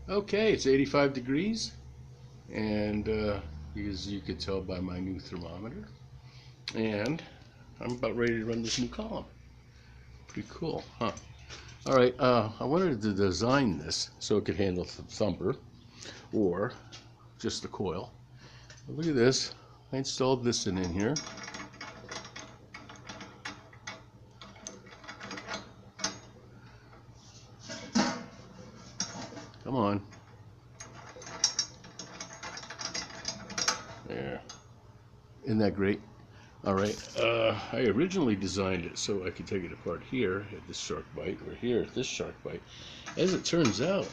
Okay, it's 85 degrees, and as you could tell by my new thermometer, and I'm about ready to run this new column. Pretty cool, huh? All right, I wanted to design this so it could handle the Thumper or just the coil. Look at this. I installed this in here. Come on. There. Isn't that great? All right. I originally designed it so I could take it apart here at this shark bite or here at this shark bite. As it turns out,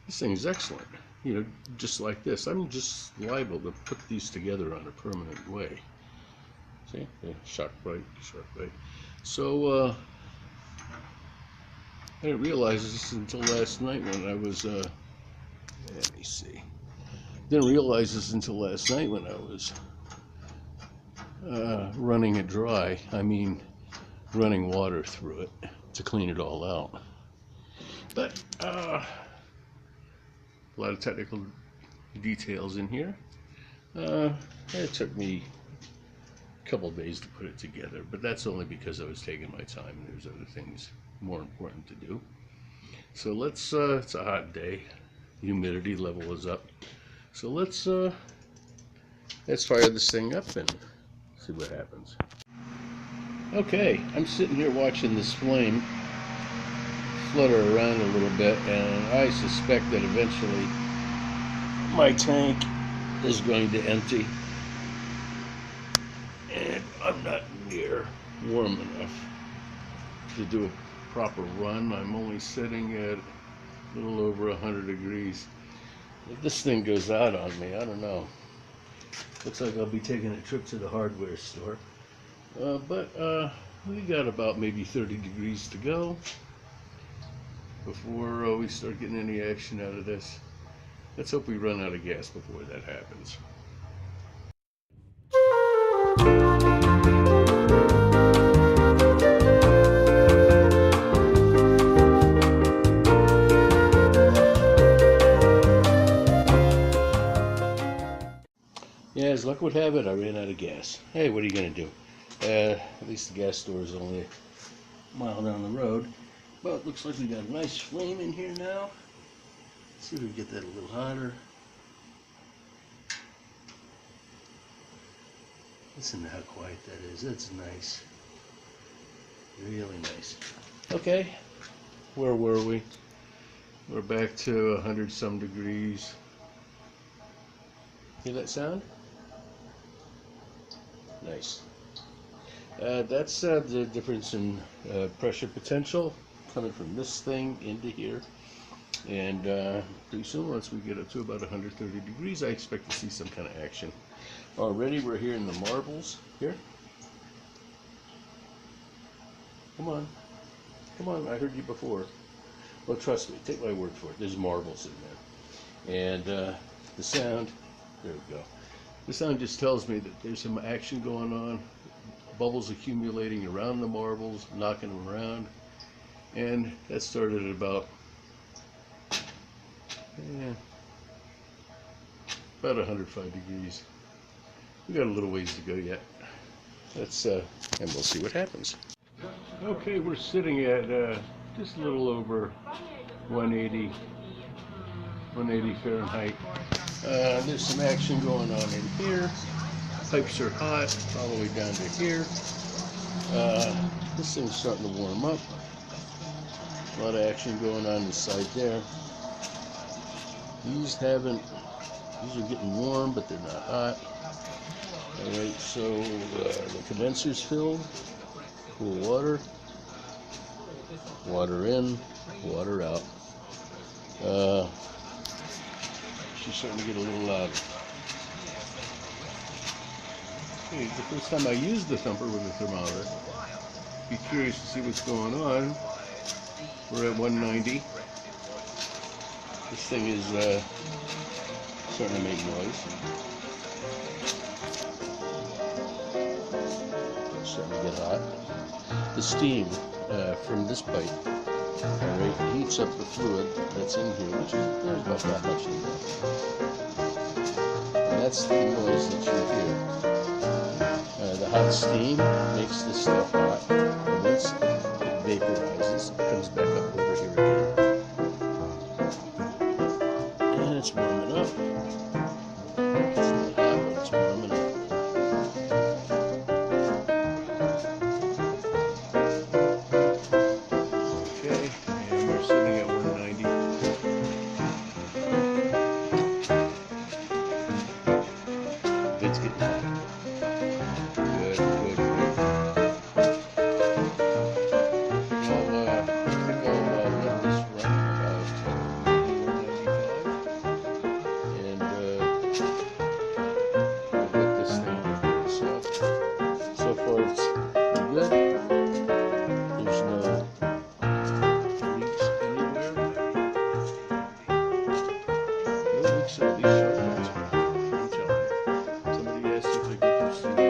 this thing is excellent. You know, just like this. I'm just liable to put these together on a permanent way. See? Shark bite, shark bite. So, I didn't realize this until last night when I was, let me see. Didn't realize this until last night when I was running it dry. I mean, running water through it to clean it all out. But a lot of technical details in here. It took me a couple of days to put it together, but that's only because I was taking my time and there's other things more important to do. So let's, it's a hot day, humidity level is up. So let's fire this thing up and see what happens. Okay, I'm sitting here watching this flame flutter around a little bit, and I suspect that eventually my tank is going to empty, and I'm not near warm enough to do a proper run. I'm only sitting at a little over 100 degrees. If this thing goes out on me, I don't know. Looks like I'll be taking a trip to the hardware store. But we got about maybe 30 degrees to go before we start getting any action out of this. Let's hope we run out of gas before that happens. Yeah, as luck would have it, I ran out of gas. Hey, what are you going to do? At least the gas store is only a mile down the road. Well, it looks like we got a nice flame in here now. Let's see if we can get that a little hotter. Listen to how quiet that is. That's nice. Really nice. Okay, where were we? We're back to 100 some degrees. Hear that sound? Nice. That's the difference in pressure potential coming from this thing into here. And pretty soon, once we get up to about 130 degrees, I expect to see some kind of action. Already we're here in the marbles here. Come on. Come on, I heard you before. Well, trust me, take my word for it. There's marbles in there. And the sound, there we go. The sound just tells me that there's some action going on. Bubbles accumulating around the marbles, knocking them around. And that started at about 105 degrees. We got a little ways to go yet. Let's and we'll see what happens. Okay, we're sitting at just a little over 180 Fahrenheit. There's some action going on in here. Pipes are hot all the way down to here. This thing's starting to warm up. A lot of action going on this side there. These are getting warm, but they're not hot. Alright, so the condenser's filled. Cool water. Water in, water out. She's starting to get a little louder. Hey, the first time I used the Thumper with a thermometer. Be curious to see what's going on. We're at 190. This thing is starting to make noise. It's starting to get hot. The steam from this pipe Alright, heats up the fluid that's in here, which is, there's about that much in there. And that's the noise that you hear. The hot steam makes this stuff hot, and once it vaporizes, it comes back up over here again. And it's warming up. It's not hot, but it's warming up. Okay, and we're sitting at 190. It's getting hot. Good, good, good. I think I'll let this run about 195, and we'll get this thing working. So far it's good. There's no leaks anywhere. No leaks at these sharp ones. I'm telling you. Somebody asked if I could proceed.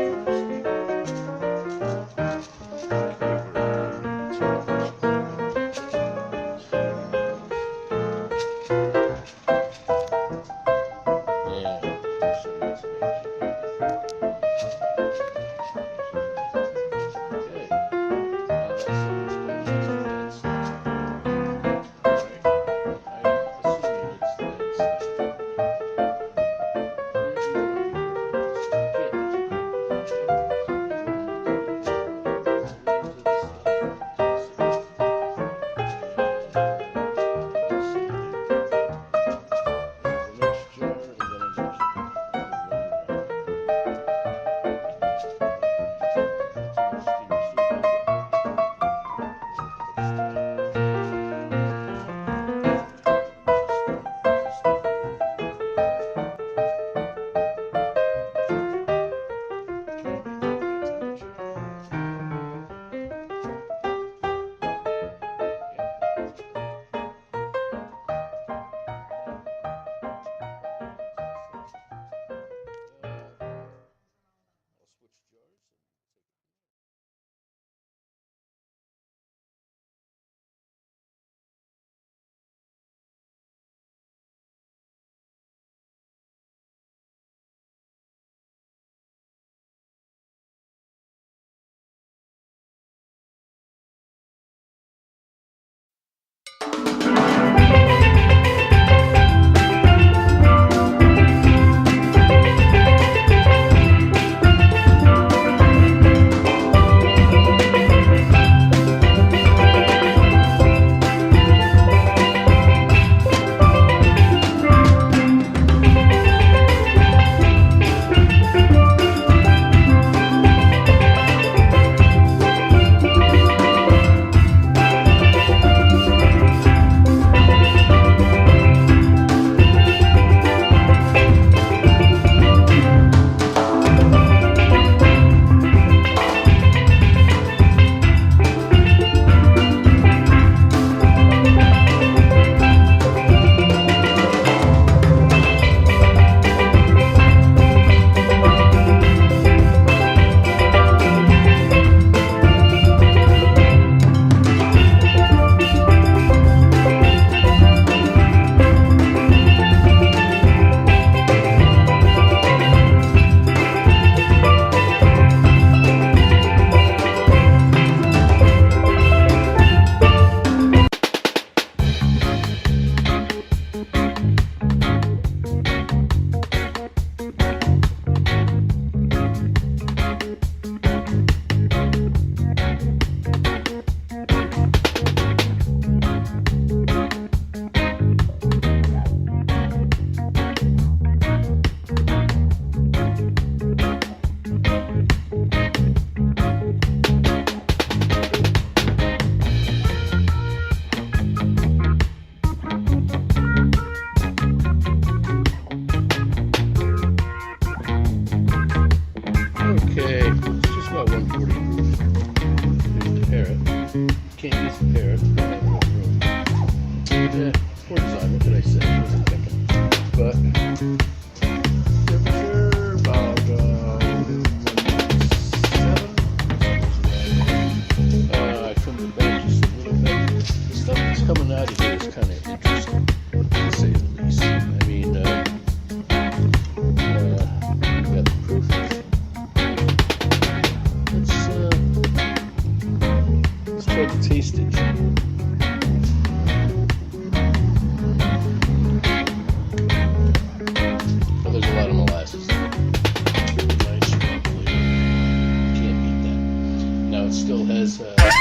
still has a good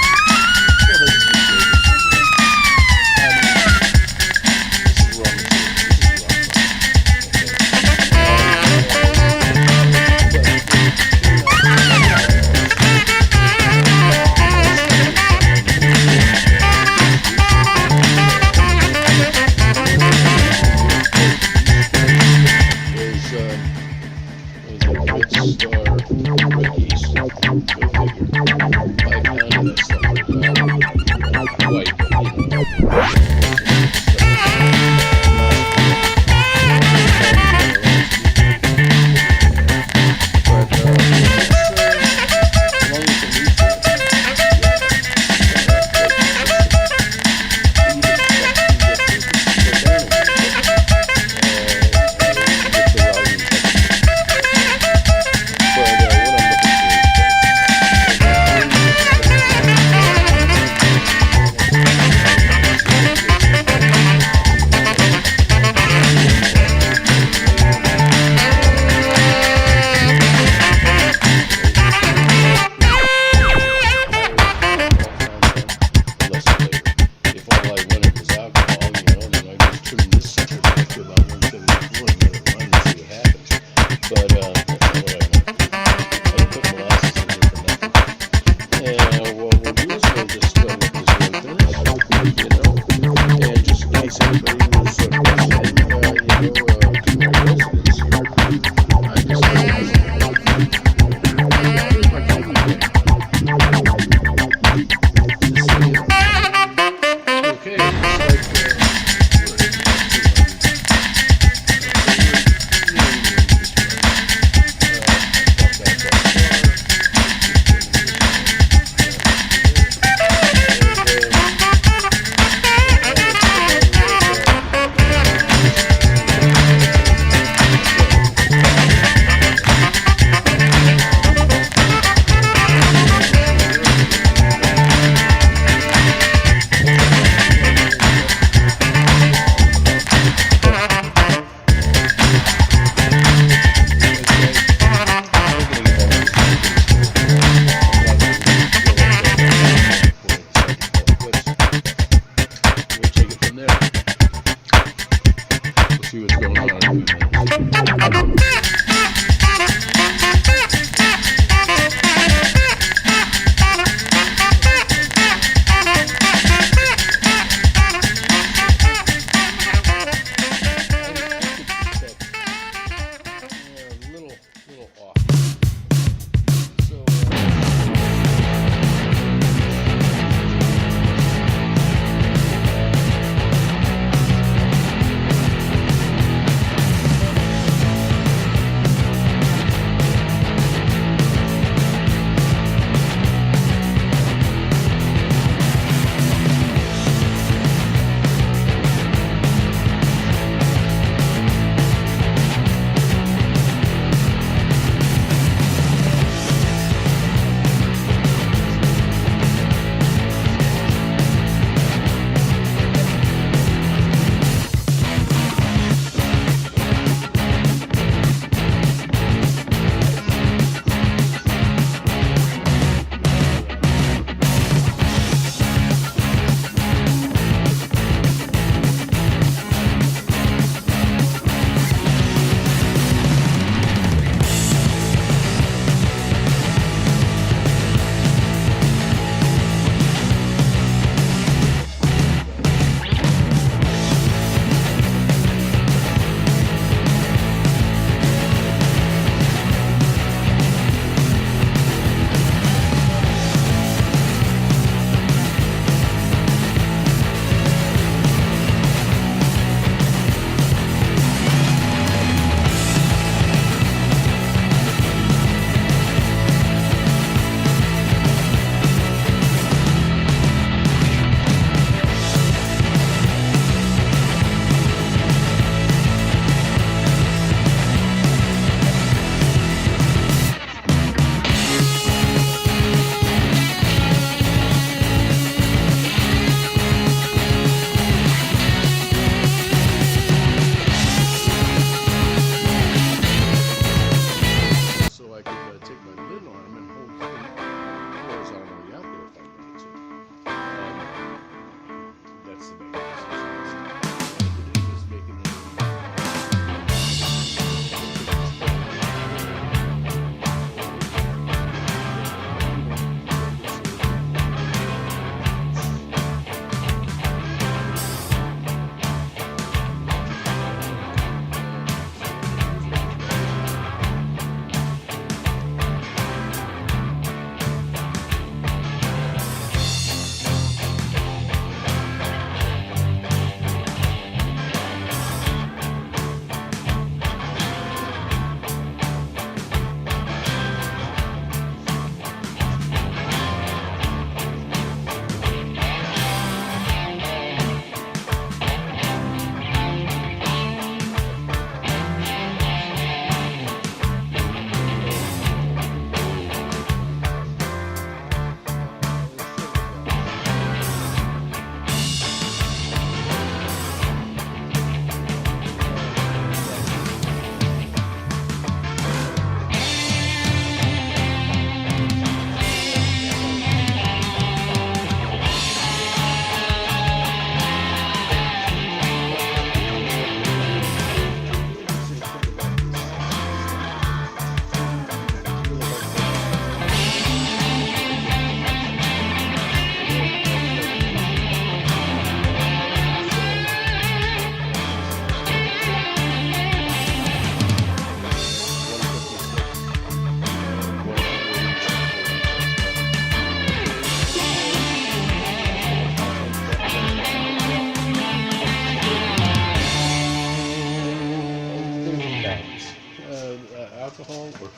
flavor. I mean, this is raw material.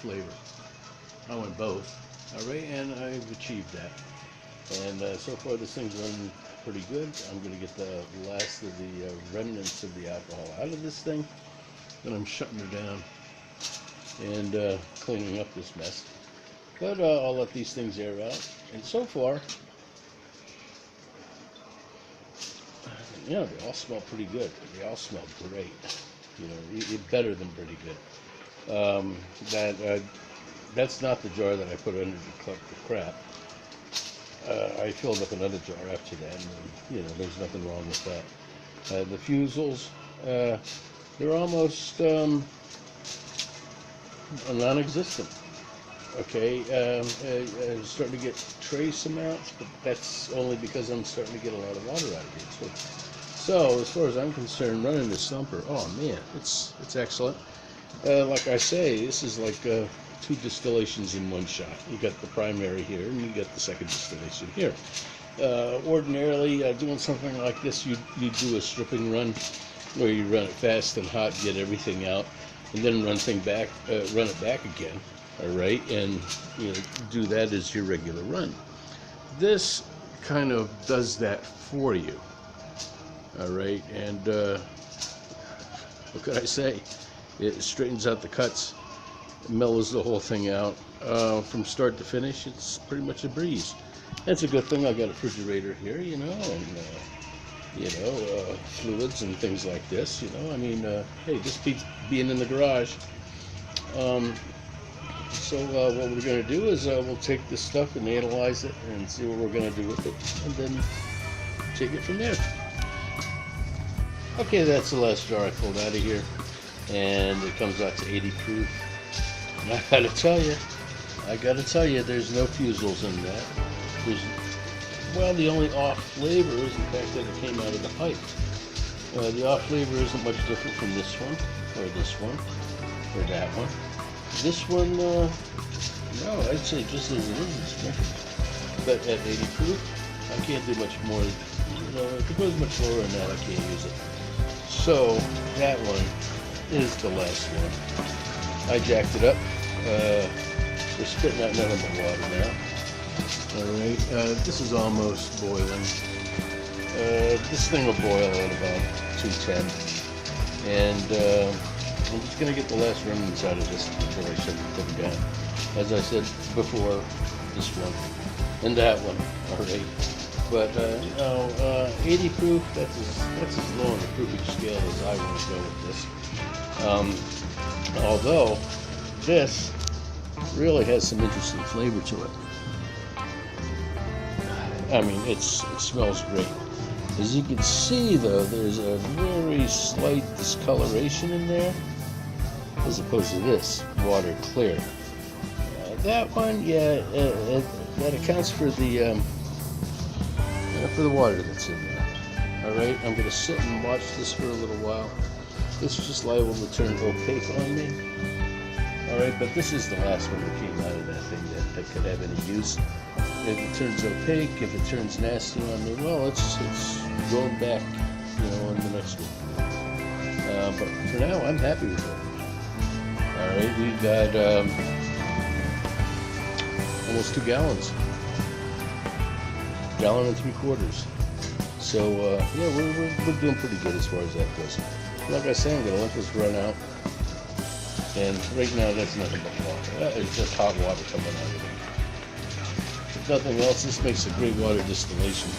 flavor. I want both. All right, and I've achieved that. And so far this thing's running pretty good. I'm going to get the last of the remnants of the alcohol out of this thing. Then I'm shutting her down and cleaning up this mess. But I'll let these things air out. And so far, you know, they all smell pretty good. They all smell great. You know, better than pretty good. That's not the jar that I put under the crap. I filled up another jar after that, and you know, there's nothing wrong with that. The fusels, they're almost non-existent. Okay, I'm starting to get trace amounts, but that's only because I'm starting to get a lot of water out of it. So as far as I'm concerned, running this Thumper, oh man, it's excellent. Like I say, this is like 2 distillations in one shot. You got the primary here, and you got the second distillation here. Ordinarily, doing something like this, you do a stripping run, where you run it fast and hot, get everything out, and then run it back again. All right, and you know, do that as your regular run. This kind of does that for you. All right, and what could I say? It straightens out the cuts, mellows the whole thing out. From start to finish, it's pretty much a breeze. That's a good thing. I got a refrigerator here, you know, and you know, fluids and things like this. You know, I mean, hey, this beats being in the garage. So what we're going to do is we'll take this stuff and analyze it and see what we're going to do with it, and then take it from there. Okay, that's the last jar I pulled out of here, and it comes out to 80 proof. And I gotta tell you, there's no fusels in that. Well, the only off flavor is the fact that it came out of the pipe. The off flavor isn't much different from this one, or this one, or that one. This one, no, I'd say just as it is, it's drinkable. But at 80 proof, I can't do much more. You know, if it goes much lower than that, I can't use it. So, that one is the last one. I jacked it up. We're spitting out none of the water now. Alright, this is almost boiling. This thing will boil at about 210. And, I'm just going to get the last remnants out of this before I shut the thing down. As I said before, this one and that one, alright. But, you know, 80 proof, that's as low on the proofing scale as I want to go with this. Although, this really has some interesting flavor to it. I mean, it smells great. As you can see, though, there's a very slight discoloration in there, as opposed to this, water clear. That one, yeah, that accounts for the water that's in there. All right, I'm going to sit and watch this for a little while. This is just liable to turn opaque on me. All right, but this is the last one that came out of that thing that could have any use. If it turns opaque, if it turns nasty on me, well, it's going back, you know, on the next one. But for now, I'm happy with it. All right, we've got almost 2 gallons. Gallon and 3/4. So yeah, we're doing pretty good as far as that goes. Like I said, I'm gonna let this run out. And right now, that's nothing but water. It's just hot water coming out of it. If nothing else, this makes a great water distillation.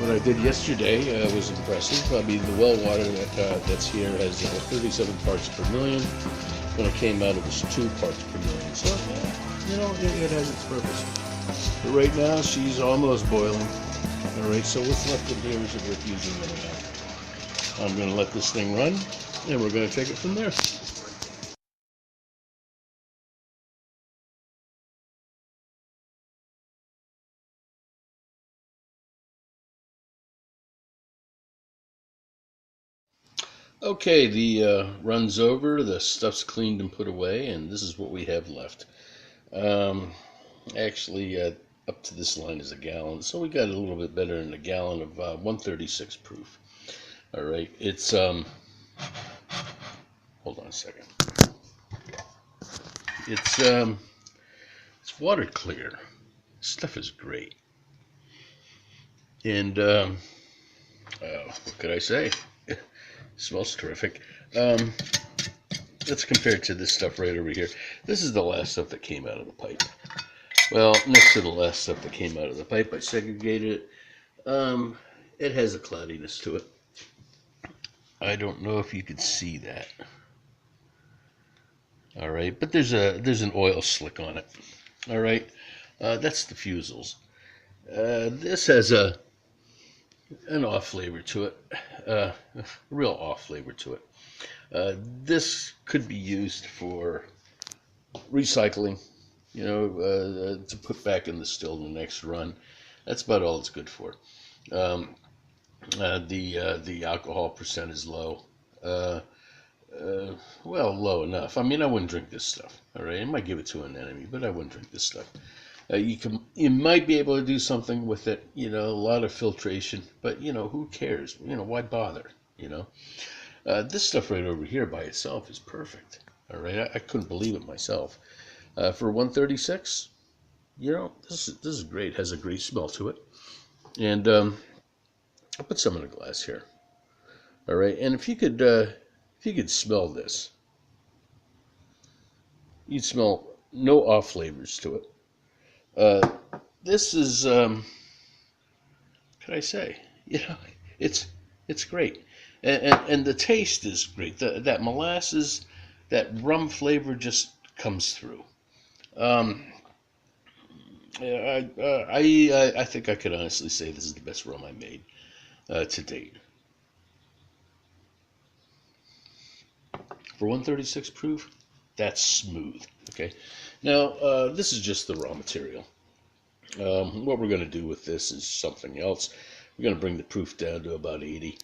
What I did yesterday was impressive. I mean, the well water that's here has 37 parts per million. When it came out, it was 2 parts per million. So, you know, it has its purpose. But right now, she's almost boiling. All right, so what's left in here is worth using anyhow. I'm going to let this thing run, and we're going to take it from there. Okay, the run's over, the stuff's cleaned and put away, and this is what we have left. Actually, up to this line is a gallon, so we got a little bit better than a gallon of 136 proof. All right, it's hold on a second. It's water clear. Stuff is great. And what could I say? It smells terrific. Um, let's compare it to this stuff right over here. This is the last stuff that came out of the pipe. Well, next to the last stuff that came out of the pipe, I segregated it. It has a cloudiness to it. I don't know if you could see that. All right, but there's an oil slick on it. All right, that's the fusels. This has an off flavor to it, a real off flavor to it. This could be used for recycling, to put back in the still in the next run. That's about all it's good for. Um, the alcohol percent is low. Well, low enough. I mean, I wouldn't drink this stuff. All right, I might give it to an enemy, but I wouldn't drink this stuff. You might be able to do something with it. A lot of filtration, but who cares? Why bother? This stuff right over here by itself is perfect. All right, I couldn't believe it myself. For 136, this is great. It has a great smell to it, and I'll put some in a glass here. All right, and if you could smell this, you'd smell no off flavors to it. This is, what can I say? It's great, and the taste is great. That molasses, that rum flavor just comes through. Um, I think I could honestly say this is the best rum I made to date. For 136 proof, that's smooth. Okay, now this is just the raw material. What we're going to do with this is something else. We're going to bring the proof down to about 80.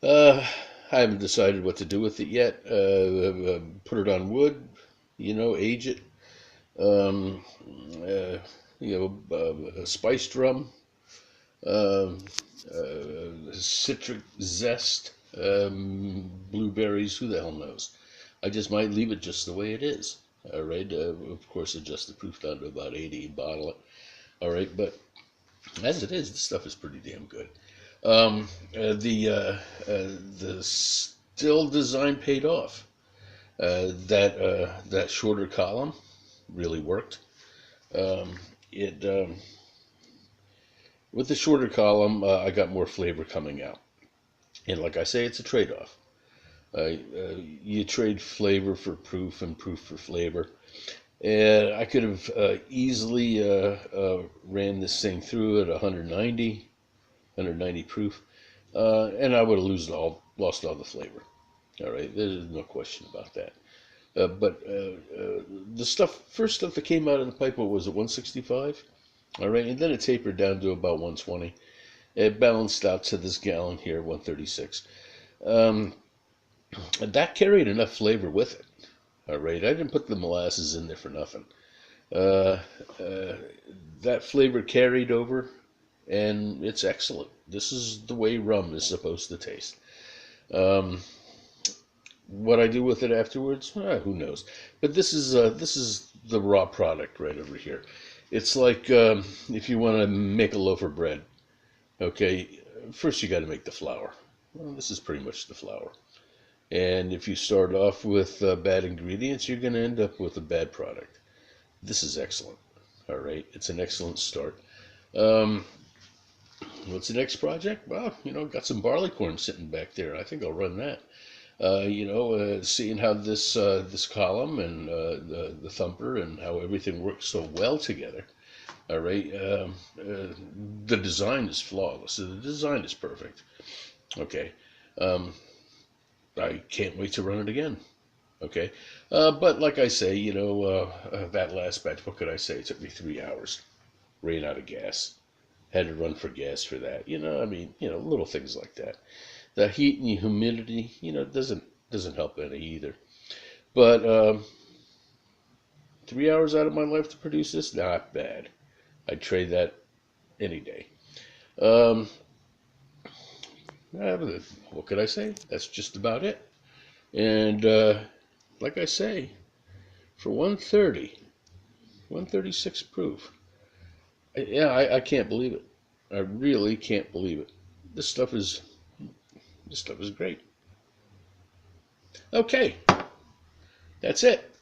I haven't decided what to do with it yet. Put it on wood, age it. Um, spiced rum, uh, citric zest, blueberries. Who the hell knows? I just might leave it just the way it is. All right. Of course, adjust the proof down to about 80 and bottle it. All right, but as it is, this stuff is pretty damn good. The still design paid off. That shorter column really worked. It With the shorter column, I got more flavor coming out, and like I say, it's a trade-off. You trade flavor for proof and proof for flavor. And I could have easily ran this thing through at 190 proof, and I would have lost all the flavor. All right, there's no question about that. But the first stuff that came out of the pipe, what was it, 165? All right, and then it tapered down to about 120. It balanced out to this gallon here, 136. And that carried enough flavor with it. All right, I didn't put the molasses in there for nothing. Uh, uh, that flavor carried over, and it's excellent. This is the way rum is supposed to taste. Um, what I do with it afterwards, who knows? But this is the raw product right over here. It's like if you want to make a loaf of bread. Okay, first you got to make the flour. Well, this is pretty much the flour. And if you start off with bad ingredients, you're going to end up with a bad product. This is excellent. All right, it's an excellent start. Um, what's the next project? Well, got some barley corn sitting back there. I think I'll run that. Seeing how this column and the thumper and how everything works so well together. All right, the design is flawless. The design is perfect. Okay. I can't wait to run it again. Okay. But like I say, that last batch, what could I say? It took me 3 hours. Ran out of gas. Had to run for gas for that. Little things like that. The heat and the humidity, doesn't help any either. But 3 hours out of my life to produce this, not bad. I'd trade that any day. Um, what could I say? That's just about it. And like I say, for 130, 136 proof. Yeah, I can't believe it. I really can't believe it. This stuff is great. Okay, that's it.